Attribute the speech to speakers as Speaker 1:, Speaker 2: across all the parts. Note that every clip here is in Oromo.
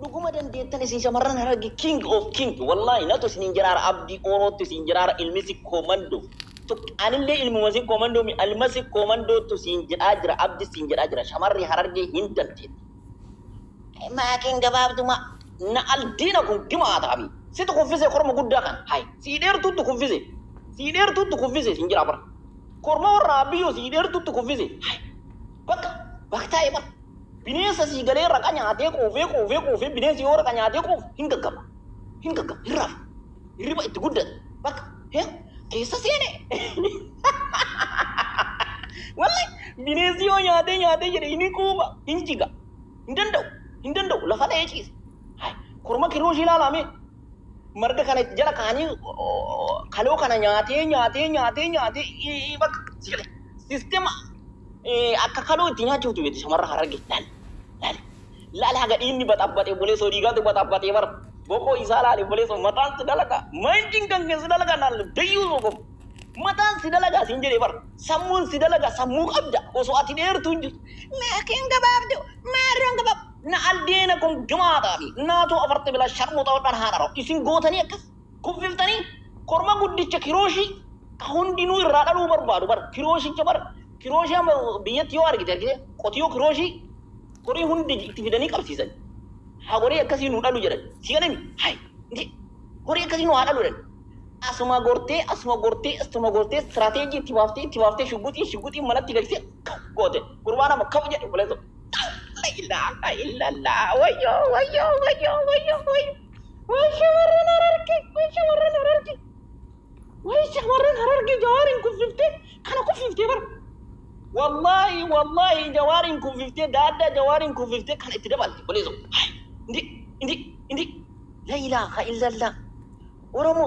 Speaker 1: dhuguma dandeettan isin shamarran hararge king of king wallahi natu isin jiraara abdii orootti isin jiraara ilmisi komando anillee ilmumasi komando mi almasi komando tu isin jedhaa jira abdi isin jedhaa jira shamarri hararge hin dandeetti maakin gabaabduma na aldiina kun gimaa taabi situ kuffise korma guddaa kan hay sii dheertutti kuffise isin jira bara korma warra abiyyoo sii dheertutti kuffise hay baktaa'e bara bineensa sii galee raqa nyaatee quufee bineensi yoo raqa nyaatee quufu hin gaggaba hin raafu hirriba itti guddata bakka keessa seene wallahi bineensi yoo nyaatee jedhe inni quufa hin jiga hin danda'u lafa dha'ee ciise korma kirooshii ilaalame marga kana jala kaanii kaloo kana nyaatee bakka sisteema akka kaloo itti nyaachuutu beekti shamarra hararge laal haga dhiinni baxabbaxee bulee soo dhiigaatu baxabbaxee bara bokoo isaa laale bulee soo mataan si dalagaa manjiin kan si dalagaa naan dayyuu soo qofu mataan si dalagaa siin jedhee bara sammuun si dalagaa sammuu qabda osoo ati dheertuu hin jirtu laakiin gabaabdu maarroon gabaab na aldeena kun gamaadhaafi naatu afarte bila sharmu ta'uudhaan haadha isin gootanii akkas kuffiftanii korma guddicha kirooshii ka hundinuu irraa dhaluu barbaadu bara kirooshicha bara kirooshaa biyyatti yoo argite qotiyoo kiroosii horii hundi itti fidanii qabsiisan haa horii akkasii nu dhalu jedhan si galami hay horii akkasii nu haa dhalu jedhan asuma gortee istirateejii itti baaftee shugguxii manatti galchee goote gurbaan amma kaf jedhe buleeso la ilaha illallah wayyo shamarran hararge jawaarin kuffifte kana kuffifte bara wallahi jawaarin kuffifte daadda jawaarin kuffifte kana itti dabalte buleeso indi la ilaha illallah oromo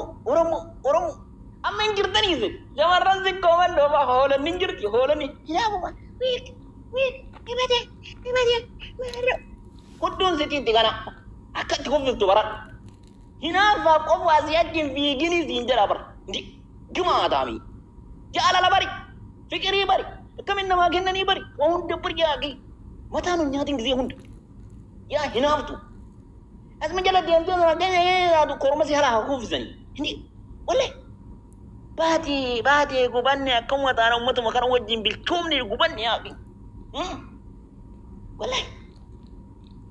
Speaker 1: amma hin jirtaniif shamarran si komando ba hoolan hin jirti hoolani hilaabuma wiik hibate maarro hudduun sitiitti kana akka itti kuffiftu bara hinaafaa qofa asii achiin fiiginii siin jedha bara indi gimaataami jaalala bari fikirii bari akkamiin namaa kennanii bari waa hunda bari yaaqii mataan hin nyaatin gisee hunda yaa hinaaftu asuma jala deemtee yaadu korma si haraa kuufisanii hindi wallahi baatee gubanne akkam wataana ummatuma kana wajjin bilchoomne gubanne yaaqii wallahi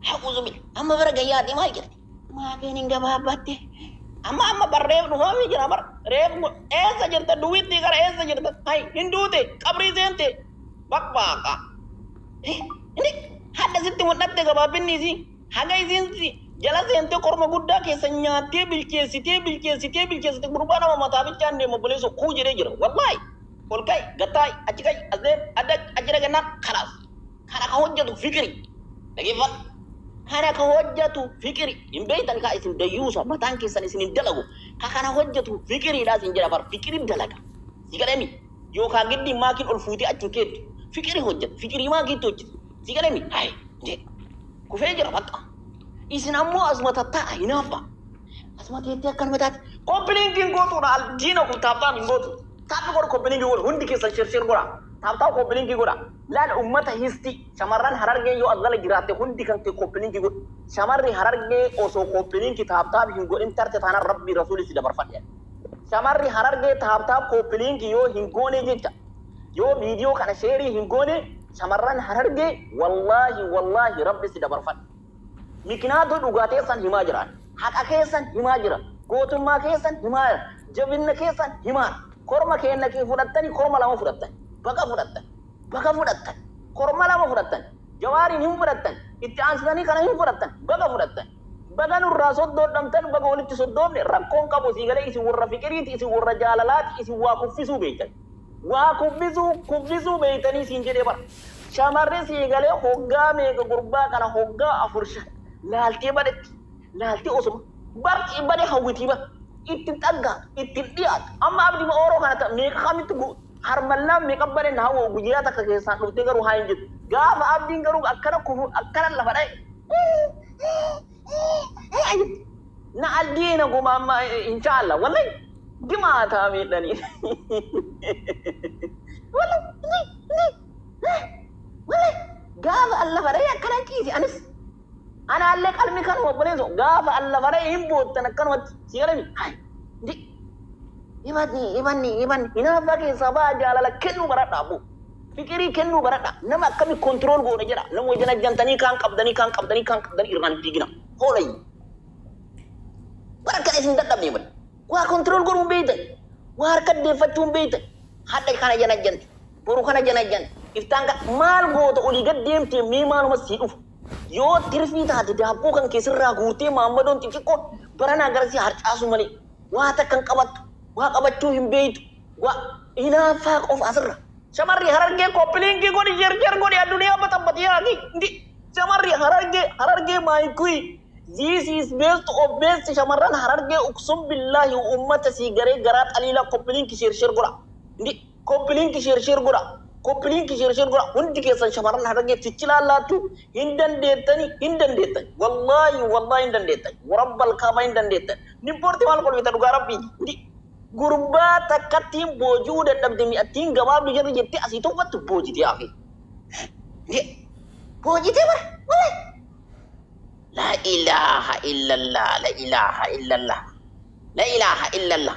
Speaker 1: haquuzu bil amma bara gayyaati maal jedhati maatiin hin gabaabbatte amma barreef dhufaami jira bar reef eessa jirta duwitti gara eessa jirta hay hin duute qabrii seente babbaaqa inni hadda sitti mul'atte gabaabbinniisi haga isiinsi jala seente korma guddaa keessa nyaattee bilcheessitee gurbaa nama mataa bichaan deema buleeso kuu jedhee jira wallahi ol ka'i gatta'i achi ka'i asdeem adda achi dhagannaan kalaas kana ka hojjetu fikiri dhageeffadha kana ka hojjetu fikiri hin beektan kaa isin dayyuusa mataan keessan isin hin dalagu ka kana hojjetu fikiriidhaa isin jedha bar fikiri dalaga si gadhemi yookaan giddi maakiin ol fuutee achi keettu fikiri hojjetu fikirii maakiitti hojjetu si gadhemi hay jedhe kufee jira bakka isin ammoo asuma tatta'a hinaafa asuma teettee akkanuma taate koppiliinkiin gootuudha aljiina kun taaptaan hin gootu taappi godhu koppiliinkii godhu hundi keessan shirshir godha taaptaa koppiliinkii godha laal ummata histi shamarran harargee yoo as gala jiraatte hundi kan kee koppiliinkii godhu shamarri harargee osoo koppiliinkii taaptaaf hin godhin tarte taanaan rabbii rasuuli si dabarfadhe shamarri harargee taaptaaf koppiliinkii yoo hin goone jecha yoo viidiyoo kana sheerii hin goone shamarran harargee wallahi rabbi si dabarfadhe mikinaatu dhugaateessan himaa jiran haqa keessan himaa jira gootummaa keessan himaa jira jabinna keessan himaa korma keenna kee fudhattanii korma lama fudhattan baka fudhattan korma lama fudhattan jawaariin hin fudhattan itti aansitanii kana hin fudhattan baka fudhattan baga nurraa soddoodhamtan baga walitti soddoomne rakkoon qabu isii galee isin warra fikiriiti isin warra jaalalaati isin waa kuffisuu beektan waa kuffisuu beektanii isin jedhee bara shamarri sii galee hoggaa meeqa gurbaa kana hoggaa afur laaltee osuma barqii bade hawwitii bara ittiin dhaggaa ittiin dhiyaata amma abdii ooroo kana ta'a meeqa kamitti harmallaan meeqa bade na hawwa guyyaa takka keessaan dhuftee garuu haa hin jirtu gaafa abdiin garuu akkana kufu akkana lafa dha'e na aldiina guma amma inshaalla wallahi dimaataa miidhanii wallahi gaafa lafa dha'e akkana ciisi anis Ana alle qalmi kan obboleeso gaafa alla bare himboottan akkanumatti si galani hay ndi imanni hinaafa keessaa baa jaalala kennu baradha abu fikirii kennu baradha nama akkami control goona jedha nama wajjin ajjantanii kaan qabdanii irraan diigina hoolay bara kana isin dadhabne bal waa control goruun beeytan waa harka deeffachuun beeytan hadda kana jana janti boru kana jana janti iftaanga maal goota olii gad deemtee mee maaluma sii dhufu yoo tirfii taate daabboo kan keessirraa guurtee maammadoon xixiqqoo barana agarsiis harcaasu malee waa takkan qabattu waa qabachuu hin beeytu waa hinaafaa qofa asirra shamarri harargee koppiliinkii godhi jerjer godhi addunyaa baxabbati yaaki ndi shamarri harargee maayikui this is best of best shamarran harargee uksum billahi ummata sii garee garaa xaliila koppiliinki shirshir godha ndi koppiliinki shirshir godha koppiliinki shirshir godha hundi keessan shamarran harargee fichilaallaattu hin dandeettani wallahi hin dandeettani warabbal kaaba hin dandeettani nimpoorti maal kolfita dhugaa rabbii ndi gurbaa takkattiin boojuu dadhabde mi'attiin gabaabdu jirri jettee asii tokkotti boojite yaafi boojite bara wallahi la ilaha illallah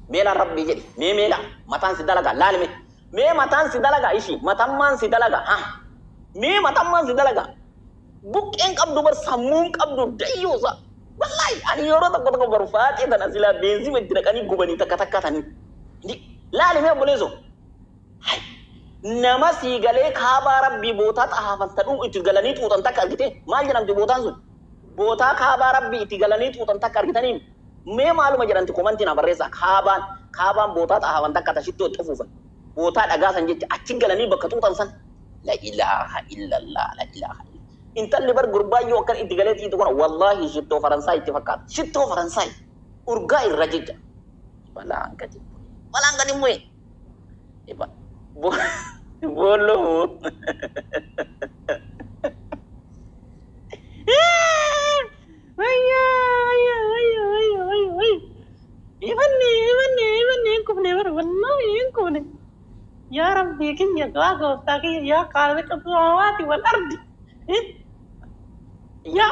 Speaker 1: mela rabbi jedhi mela mataan si dalaga laalime mee mataan si dalaga ishi matammaan si dalaga ha mee matammaan si dalaga buqqeen qabdu bar sammuun qabdu dayyoosa wallahi ani yeroo tokko barfaatee tan asila beenzii itti dhaqanii gubanii takka tanii ndi laalime boleeso nama sii galee kaabaa rabbii bootaa xaafan tadhuu itti galanii xuuxan takka argite maal jedhamti bootaan sun bootaa kaabaa rabbii itti galanii xuuxan takka argitanii mee maaluma jedhamti komantiin barreessa kaabaan bootaa xaafan takka tashittoo itti fuufan bootaa dhagaasan jecha achi galanii bakka xuuxan san la ilaha illallah intalli bar gurbaayyoo akkan itti galee xiitu kana wallahi shittoo faransaay itti fakkaata shittoo faransaay urgaa irra jecha balaan gadi mu'e bolo imanni kubne bar wallahi kubne ya rabbi kin ya gooftaa kiyya ya qaaliqa samaawaati wal ardi ya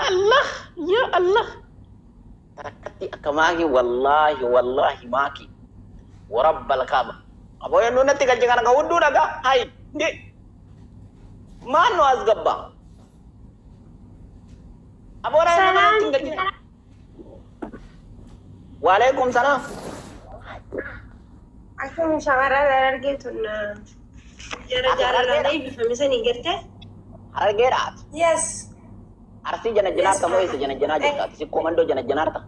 Speaker 1: Allah tarakati akamagi wallahi maki warabbal kaaba abo ya nuna tiga jangan ka wundu daga hai ndi mano asgabba abo ra nuna tinggal ni waalaikum salam
Speaker 2: aku musyawarah darargeetuna jara lay bi famisani gerte
Speaker 1: hargerat
Speaker 2: yes
Speaker 1: arsi jana janarta moy se jana janarta si komando jana janarta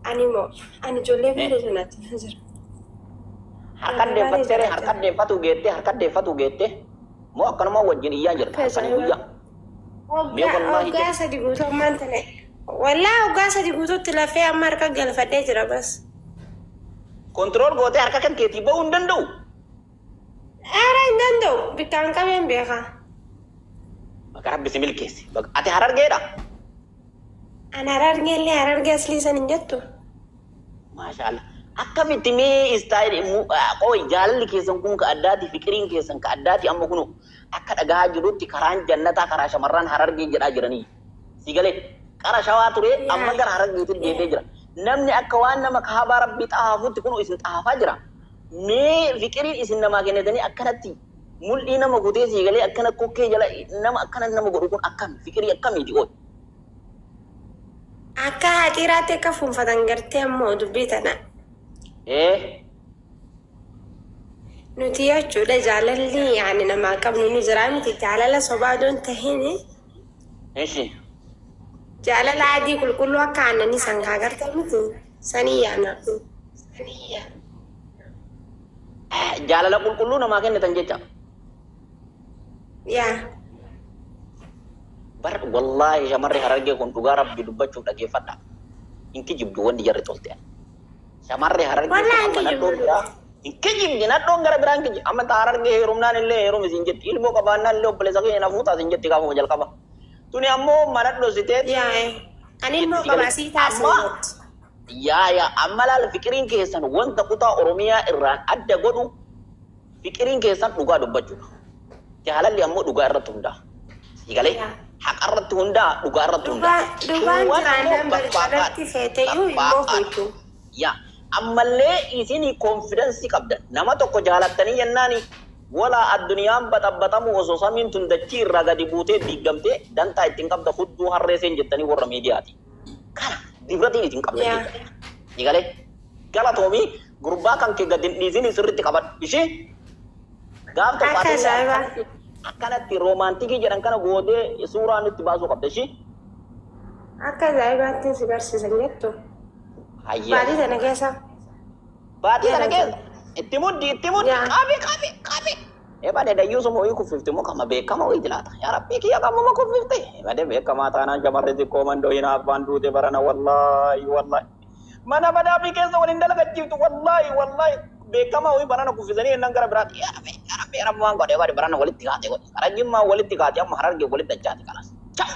Speaker 1: ani jolle bile janati hajar harkat de fatu gette mo akana mo wajin iya jirta kan iya
Speaker 2: ogasa diguto mantane wala ogasa diguto tilafe amar ka galfade jira bas
Speaker 1: control gote harka kan keti ba undando
Speaker 2: ara indando bitan ka ben beka
Speaker 1: bakar bisimil kesi ati harar geda
Speaker 2: ana hararge asli sanin jattu
Speaker 1: mashallah akkamitti mee style qoy jaalalli keessan kun ka addaati fikiriin keessan ka addaati amma kuno akka dhagaa jirutti karaan jannataa karaa shamarran hararge jedhaa jiranii sigale qara shawaa ture amma gara harargeetti deebee jira namni akka waan nama kaabaa rabbi xaafutti kuno isin xaafaa jira mee fikiriin isin namaa kennatanii akkanatti mul'ii nama gutee sigale akkana kokkee jala nama akkana nama godhu kun akkam fikirii akkamiiti oy
Speaker 2: akka hatiraate ka funfatan gartee ammoo dubbii tana nuti jechuudha jaalalli yaani namaa qabnu nu jiraa miti jaalala sobaa doon tahini jaalala adii qulqulluu akka aannanii sangaa gartee miti sanii yaana
Speaker 1: jaalala qulqulluu namaa kennatan jecha
Speaker 2: yaa
Speaker 1: bar wallahi shamarri hararge kun dhugaa rabbi dubbachuuf dhageeffadha inki jibdu wandi jarri tolte shamarri hararge inki jibdi na dhon gara biraan kiji amma ta hararge heerumnaan illee heerum isin jetti ilmoo qabaannaan illee obboleessa kee na fuutaa isin jetti gaafuma jalqaba tuni ammoo manadho siteet
Speaker 2: ani ilmoo qabaasii taasisa
Speaker 1: yaa amma laal fikiriin keessan wanta kutaa oromiyaa irraan adda godhu fikiriin keessan dhugaa dubbachuudha Jaalalli ammoo dhugaa irratti hundaa. Sigalee haqa irratti hundaa dhugaa irratti hundaa.
Speaker 2: Dhugaan jiraannan barjaalatti feeteyyuu hin boofeetu.
Speaker 1: Yaa ammallee isin konfidensi qabdan nama tokko jaalattanii jennaani wala addunyaan baxabbatamu osoo samiin tun dachii irraa gadi buutee diigamtee dantaa ittiin qabda hudduu harreeseen jettanii warra miidiyaati. Kana dibiratiin ittiin qabdan. Sigalee galatoomii gurbaa kan kee gadi dhiisin sirriitti qaban ishee gaaf tokko akkanatti roomaantikii jedhan kana gootee suuraa nutti baasuu qabda ishee.
Speaker 2: Akka ajaa'ibaatti si barsiisan jettu. Baatii sana keessa.
Speaker 1: Baatii sana keessa. Itti muddi qabe. Ebade dayyuu suma wayii kuffifte moo kama beekama wayii jiraata. Yaa rabbii kiyya kamuma kuffifte. Ebade beekamaa taanaan shamarree xiqqoo mandoo hin abbaan duute barana wallaahi. Mana badaa fi keessa waliin dalagachiiftu wallaahi. Beekama wayii barana kuffisanii yennan gara biraatti. Yaa rabbii waan godhee barana walitti kaate godhe. Karajjimmaa walitti kaate amma harargee walitti dachaate kanas. Ciao.